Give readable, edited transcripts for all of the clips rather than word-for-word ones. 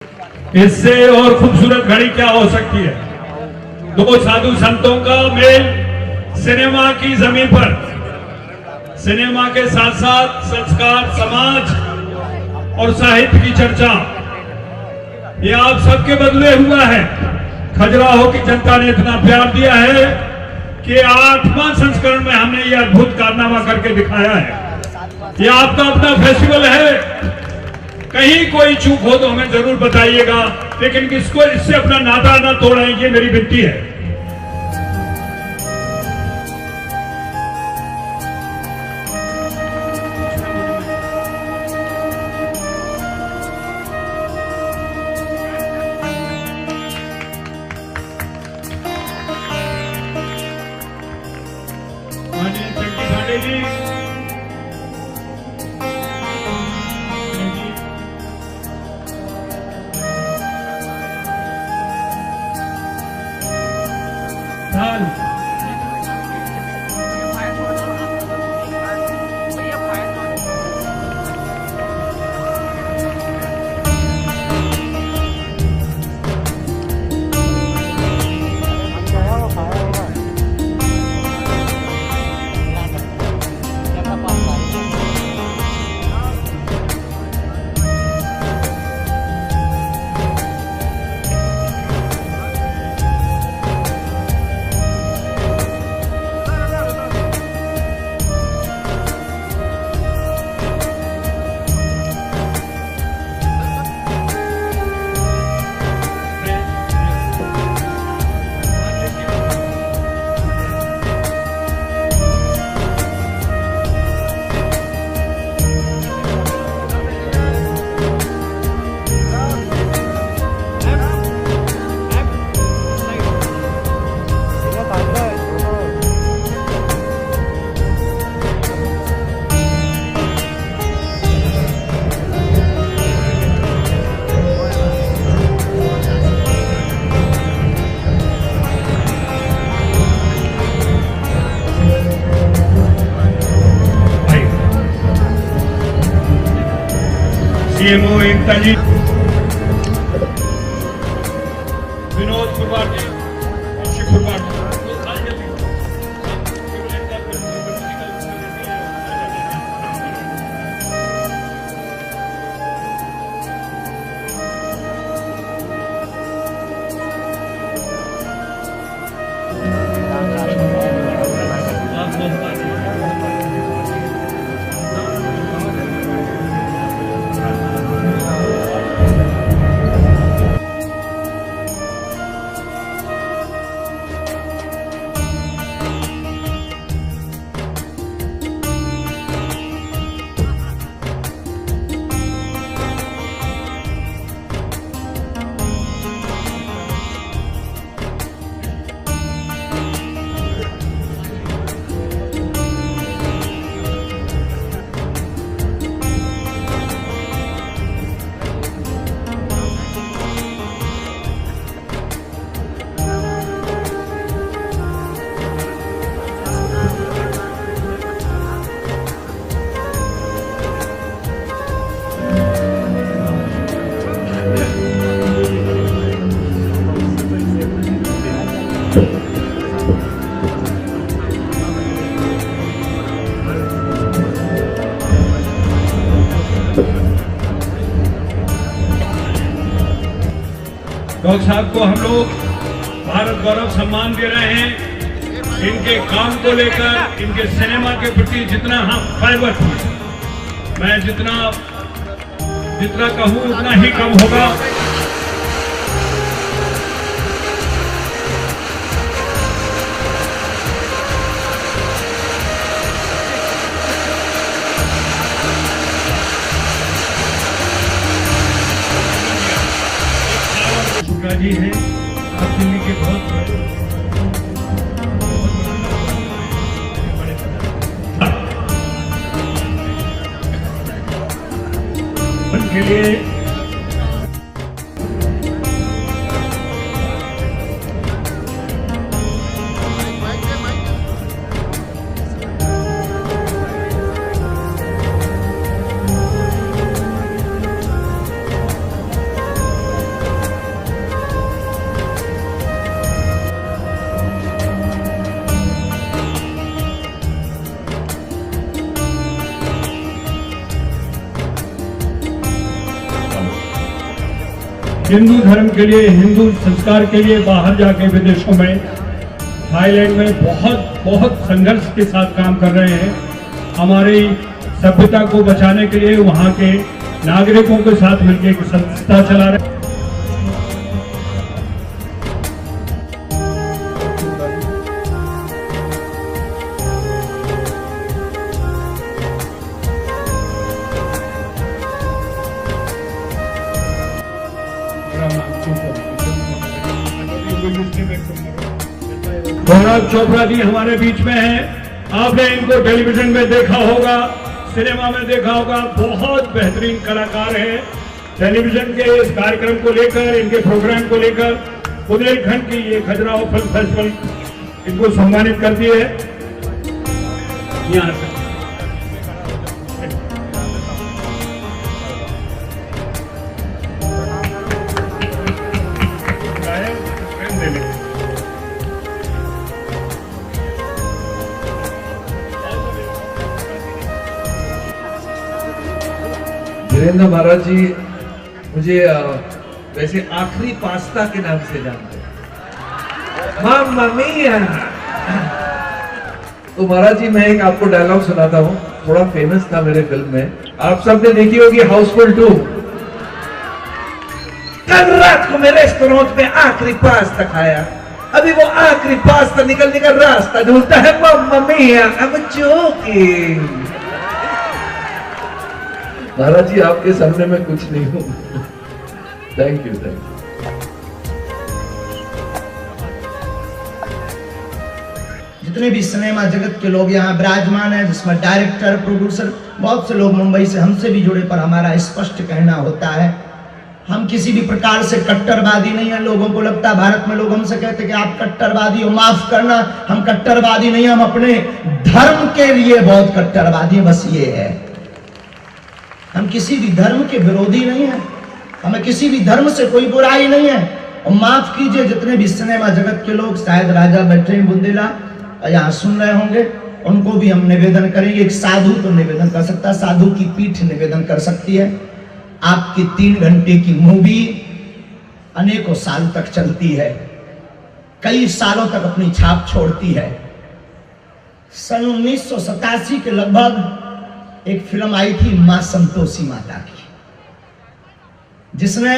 इससे और खूबसूरत घड़ी क्या हो सकती है। दो साधु संतों का मेल सिनेमा की जमीन पर, सिनेमा के साथ साथ संस्कार, समाज और साहित्य की चर्चा, ये आप सबके बदले हुआ है। खजुराहो की जनता ने इतना प्यार दिया है कि 8वां संस्करण में हमने ये अद्भुत कारनामा करके दिखाया है। ये आपका अपना फेस्टिवल है। कहीं कोई चूक हो तो हमें जरूर बताइएगा, लेकिन किसको इससे अपना नाता ना तोड़ें, ये मेरी विनती है। माननीय चंकी पांडे जी, सीएमओ एकता जी, विनोद कुरवार जी, शिव कुरवार जी, डॉक्टर साहब को हम लोग भारत गौरव सम्मान दे रहे हैं। इनके काम को लेकर, इनके सिनेमा के प्रति जितना हम फैबत, मैं जितना कहूँ उतना ही कम होगा। जी है आप दिल्ली के बहुत के लिए हिंदू धर्म के लिए, हिंदू संस्कार के लिए बाहर जाके विदेशों में, थाईलैंड में बहुत बहुत संघर्ष के साथ काम कर रहे हैं। हमारी सभ्यता को बचाने के लिए वहाँ के नागरिकों के साथ मिलकर एक संस्था चला रहे हैं। गौरव चोपड़ा जी हमारे बीच में हैं। आपने इनको टेलीविजन में देखा होगा, सिनेमा में देखा होगा, बहुत बेहतरीन कलाकार हैं। टेलीविजन के इस कार्यक्रम को लेकर, इनके प्रोग्राम को लेकर बुंदेलखंड की ये खजुराहो फिल्म फेस्टिवल इनको सम्मानित करती है। यहाँ से वीरेंद्र महाराज जी मुझे वैसे आखिरी पास्ता के नाम से जानते हैं, माम्मा मिया। तो महाराज जी मैं एक आपको डायलॉग सुनाता हूँ, थोड़ा फेमस था मेरे फिल्म में, आप सबने देखी होगी हाउसफुल 2। कल रात को मेरे रेस्टोरेंट में आखिरी पास्ता खाया, अभी वो आखिरी पास्ता निकलने का रास्ता ढूंढता है, माम्मा मिया। I am joking. महाराज जी आपके सामने मैं कुछ नहीं हूं। Thank you, thank you. जितने भी सिनेमा जगत के लोग यहाँ विराजमान हैं, जिसमें डायरेक्टर, प्रोड्यूसर, बहुत से लोग मुंबई से हमसे भी जुड़े, पर हमारा स्पष्ट कहना होता है, हम किसी भी प्रकार से कट्टरवादी नहीं है। लोगों को लगता है भारत में लोग हमसे कहते हैं कि आप कट्टरवादी हो, माफ करना, हम कट्टरवादी नहीं, हम अपने धर्म के लिए बहुत कट्टरवादी हैं, बस ये है। हम किसी भी धर्म के विरोधी नहीं है, हमें किसी भी धर्म से कोई बुराई नहीं है। और माफ कीजिए जितने भी सिनेमा जगत के लोग, शायद राजा बैठे हैं बुंदेला यहाँ सुन रहे होंगे, उनको भी हम निवेदन करेंगे। एक साधु तो निवेदन कर सकता है, साधु की पीठ निवेदन कर सकती है। आपकी 3 घंटे की मूवी अनेकों साल तक चलती है, कई सालों तक अपनी छाप छोड़ती है। सन 1987 के लगभग एक फिल्म आई थी मां संतोषी माता की, जिसने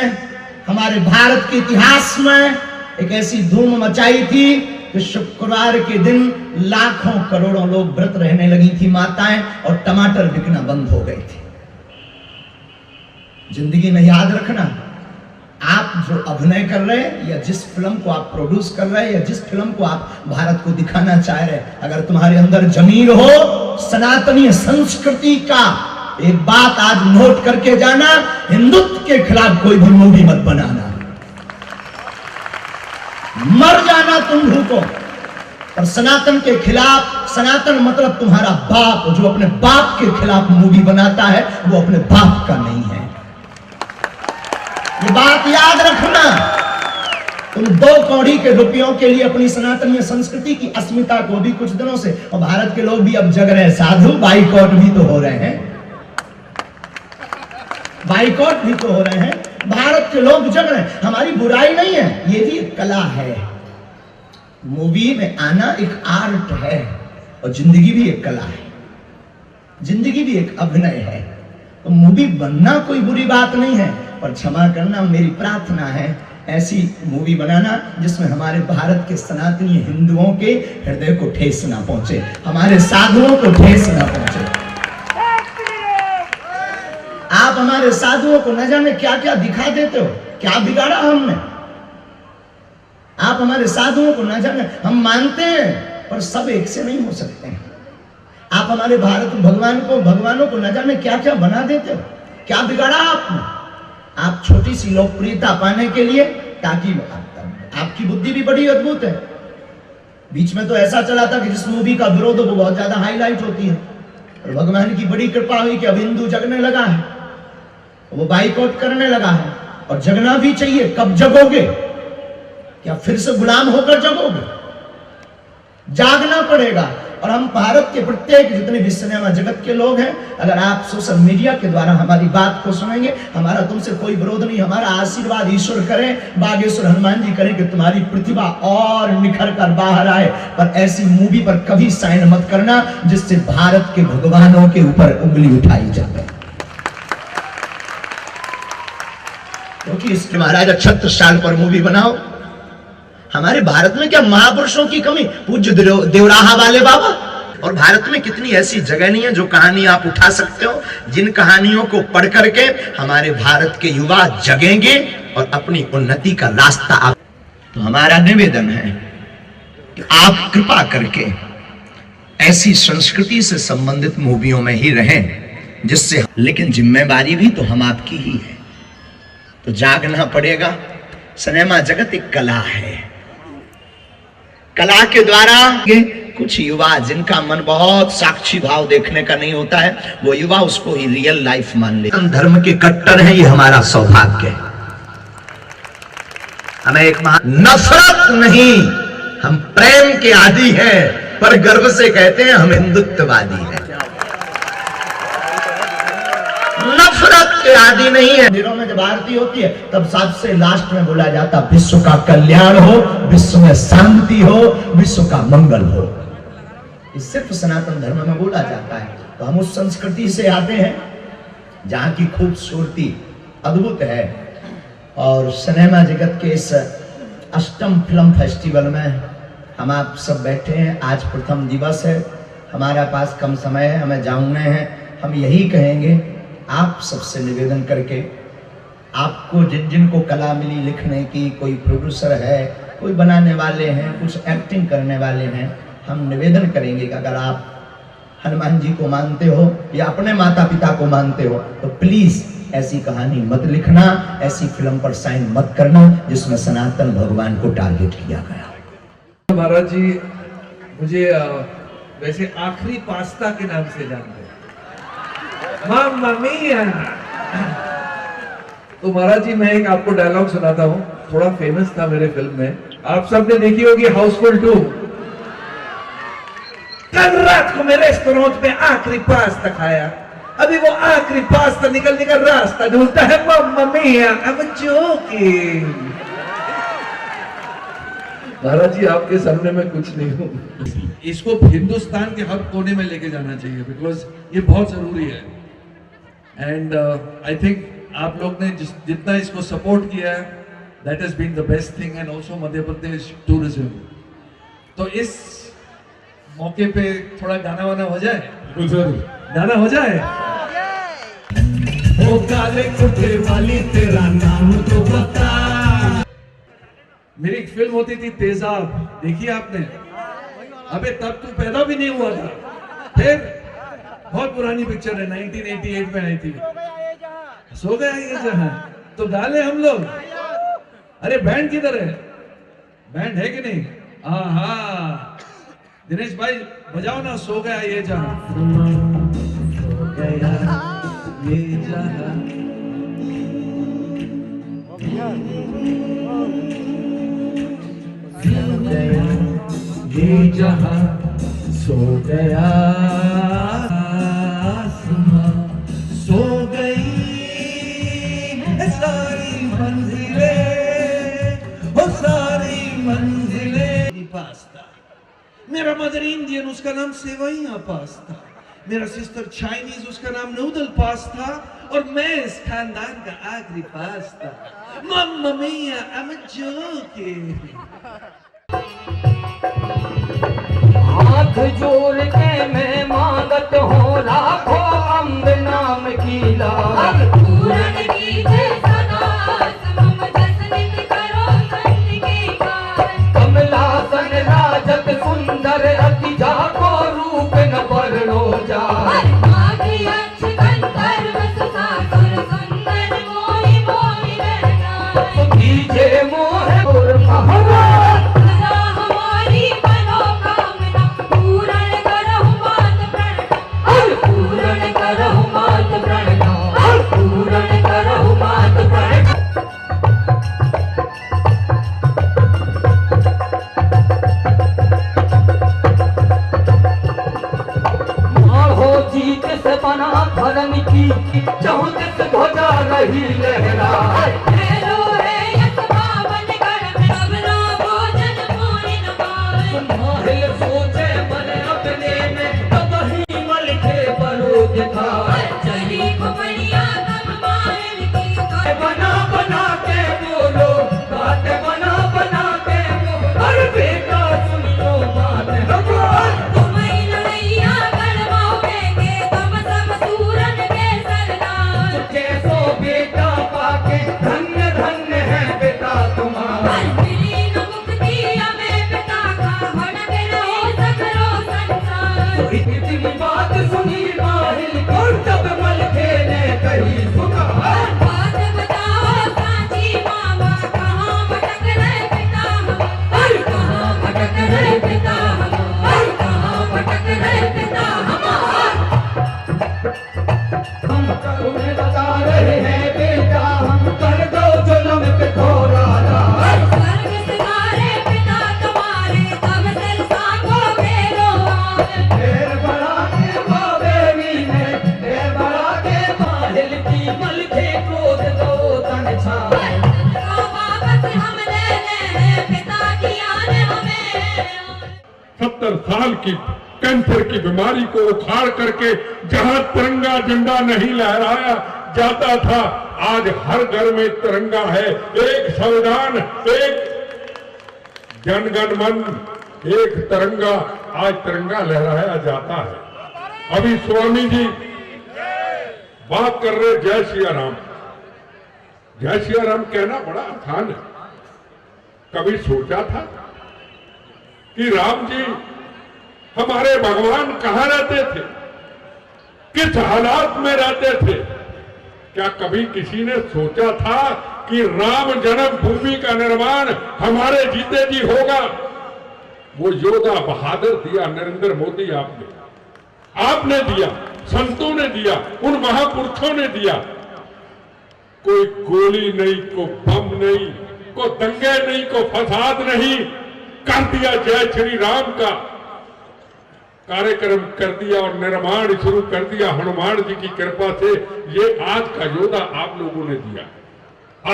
हमारे भारत के इतिहास में एक ऐसी धूम मचाई थी कि शुक्रवार के दिन लाखों करोड़ों लोग व्रत रहने लगी थी माताएं, और टमाटर बिकना बंद हो गए थे। जिंदगी में याद रखना, आप जो अभिनय कर रहे हैं या जिस फिल्म को आप प्रोड्यूस कर रहे हैं या जिस फिल्म को आप भारत को दिखाना चाह रहे हैं, अगर तुम्हारे अंदर जमीन हो सनातनी संस्कृति का, एक बात आज नोट करके जाना, हिंदुत्व के खिलाफ कोई भी मूवी मत बनाना। मर जाना तुम भूखो, और सनातन के खिलाफ, सनातन मतलब तुम्हारा बाप, जो अपने बाप के खिलाफ मूवी बनाता है वो अपने बाप का नहीं है। ये बात याद रखना। तुम 2 कौड़ी के रुपयों के लिए अपनी सनातनीय संस्कृति की अस्मिता को भी कुछ दिनों से, और भारत के लोग भी अब जग रहे हैं, साधु बाइकआउट भी तो हो रहे हैं, बाइकआउट भी तो हो रहे हैं, भारत के लोग जग रहे हैं। हमारी बुराई नहीं है, ये भी एक कला है। मूवी में आना एक आर्ट है, और जिंदगी भी एक कला है, जिंदगी भी एक अभिनय है। तो मूवी बनना कोई बुरी बात नहीं है, पर क्षमा करना, मेरी प्रार्थना है ऐसी मूवी बनाना जिसमें हमारे भारत के सनातनी हिंदुओं के हृदय को ठेस ना पहुंचे, हमारे साधुओं को ठेस ना पहुंचे। आप हमारे साधुओं को न जाने क्या क्या दिखा देते हो, क्या बिगाड़ा हमने। आप हमारे साधुओं को न जाने, हम मानते हैं पर सब एक से नहीं हो सकते हैं। आप हमारे भारत भगवानों को न जाने क्या क्या बना देते हो, क्या बिगाड़ा आपने। आप छोटी सी लोकप्रियता पाने के लिए, ताकि आपकी बुद्धि भी बड़ी अद्भुत है। बीच में तो ऐसा चला था कि जिस मूवी का विरोध हो वो बहुत ज्यादा हाईलाइट होती है, और भगवान की बड़ी कृपा हुई कि अब हिंदू जगने लगा है, वो बाइकआउट करने लगा है। और जगना भी चाहिए। कब जगोगे? क्या फिर से गुलाम होकर जगोगे? जागना पड़ेगा। और हम भारत के प्रत्येक जितने भी सिनेमा जगत के लोग हैं, अगर आप सोशल मीडिया के द्वारा हमारी बात को सुनेंगे, हमारा तुमसे कोई विरोध नहीं, हमारा आशीर्वाद ईश्वर करे, बागेश्वर हनुमान जी करें कि तुम्हारी प्रतिभा और निखर कर बाहर आए। पर ऐसी मूवी पर कभी साइन मत करना जिससे भारत के भगवानों के ऊपर उंगली उठाई जाए, क्योंकि इसके महाराजा छत्रसाल पर मूवी बनाओ। हमारे भारत में क्या महापुरुषों की कमी? पूज्य देवराहा वाले बाबा। और भारत में कितनी ऐसी जगह नहीं है जो कहानी आप उठा सकते हो, जिन कहानियों को पढ़ करके हमारे भारत के युवा जगेंगे और अपनी उन्नति का रास्ता आप। तो हमारा निवेदन है कि आप कृपा करके ऐसी संस्कृति से संबंधित मूवियों में ही रहें जिससे, लेकिन जिम्मेवारी भी तो हम आपकी ही है, तो जागना पड़ेगा। सिनेमा जगत एक कला है, कला के द्वारा कुछ युवा जिनका मन बहुत साक्षी भाव देखने का नहीं होता है, वो युवा उसको ही रियल लाइफ मान ले। हम धर्म के कट्टर हैं, ये हमारा सौभाग्य है। हमें एक नफरत नहीं, हम प्रेम के आदी हैं, पर गर्व से कहते हैं हम हिंदुत्ववादी हैं। नफरत के आदि नहीं है। मंदिरों में जब आरती होती है तब सबसे लास्ट में बोला जाता विश्व का कल्याण हो, विश्व में शांति हो, विश्व का मंगल हो। ये सिर्फ सनातन धर्म में बोला जाता है। तो हम उस संस्कृति से आते हैं जहाँ की खूबसूरती अद्भुत है। और सिनेमा जगत के इस 8म फिल्म फेस्टिवल में हम आप सब बैठे हैं। आज प्रथम दिवस है, हमारा पास कम समय है, हमें जानना है। हम यही कहेंगे आप सबसे निवेदन करके, आपको जिन जिनको कला मिली लिखने की, कोई प्रोड्यूसर है, कोई बनाने वाले हैं, कुछ एक्टिंग करने वाले हैं, हम निवेदन करेंगे कि अगर आप हनुमान जी को मानते हो या अपने माता पिता को मानते हो तो प्लीज ऐसी कहानी मत लिखना, ऐसी फिल्म पर साइन मत करना जिसमें सनातन भगवान को टारगेट किया गया। महाराज जी मुझे वैसे आखिरी पास्ता के नाम से जानते हैं, माम्मा मिया। तो महाराज जी मैं एक आपको डायलॉग सुनाता हूँ, थोड़ा फेमस था मेरे फिल्म में, आप सबने देखी होगी हाउसफुल 2। कल रात को मेरे रेस्टोरेंट पे आखिरी पास्ता खाया, अभी वो आखिरी पास्ता निकलने का रास्ता ढूंढता है। माम्मा मिया, आई एम जोकिंग। महाराज जी आपके सामने मैं कुछ नहीं हूँ। इसको हिंदुस्तान के हर कोने में लेके जाना चाहिए, बिकॉज ये बहुत जरूरी है। एंड आई थिंक आप लोग ने जितना इसको सपोर्ट किया है, that has been the best thing. And also Madhya Pradesh tourism. तो इस मौके पे थोड़ा गाना वाना हो जाए, गाना हो जाए। ओ काले कुर्ते वाली तेरा नाम तो बता। मेरी एक फिल्म होती थी तेजाब, देखी आपने? अबे तब तू पैदा भी नहीं हुआ था। फिर बहुत पुरानी पिक्चर है, 1988 में आई थी। सो गया ये जहां, तो डाले हम लोग। अरे बैंड किधर है? बैंड है कि नहीं? हाँ, दिनेश भाई बजाओ ना, सो गया ये जहां। सो गया ये जहां, ये जहां, सो गया आसमां, सो गई सारी मंजिलें, वो सारी मंजिलें। पास्ता, मेरा मदर इंडियन, उसका नाम सेवइयां पास्ता। मेरा सिस्टर चाइनीज, उसका नाम नूडल पास्ता। और मैं इस खानदान का आखिरी pasta. Mamma mia, I am joking. हाथ जोड़ के मैं मांगत हूँ लाखों अम्ब नाम की लाल। पूरन कीजिए सदा समम जसनित करो संत के काज। कमलासन राजत सुंदर अति जाको रूप न परलो जा। माघी अच्छ गंधर्व सुसासुर सुंदर मोहि मोहि रहना। कीजे मोह और महाराज 70 साल की कैंसर की बीमारी को उखाड़ करके जहां तिरंगा झंडा नहीं लहराया जाता था, आज हर घर में तिरंगा है। एक संविधान, एक जनगण मन, एक तिरंगा, आज तिरंगा लहराया जाता है। अभी स्वामी जी बात कर रहे जय सिया राम। जय सिया राम कहना बड़ा आसान है। कभी सोचा था कि राम जी हमारे भगवान कहां रहते थे, किस हालात में रहते थे? क्या कभी किसी ने सोचा था कि राम जन्मभूमि का निर्माण हमारे जीते जी होगा? वो योद्धा बहादुर दिया नरेंद्र मोदी आपने दिया, संतों ने दिया, उन महापुरुषों ने दिया। कोई गोली नहीं, को बम नहीं, को दंगे नहीं, को फसाद नहीं, कर दिया जय श्री राम का कार्यक्रम कर दिया और निर्माण शुरू कर दिया हनुमान जी की कृपा से। ये आज का योद्धा आप लोगों ने दिया।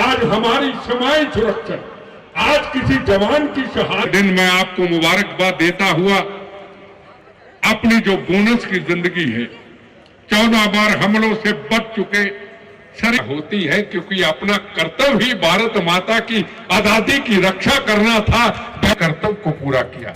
आज हमारी सीमाएं सुरक्षित, आज किसी जवान की शहादत दिन मैं आपको मुबारकबाद देता हुआ अपनी जो बोनस की जिंदगी है, 14 बार हमलों से बच चुके शरीर होती है, क्योंकि अपना कर्तव्य ही भारत माता की आजादी की रक्षा करना था। कर्तव्य को पूरा किया।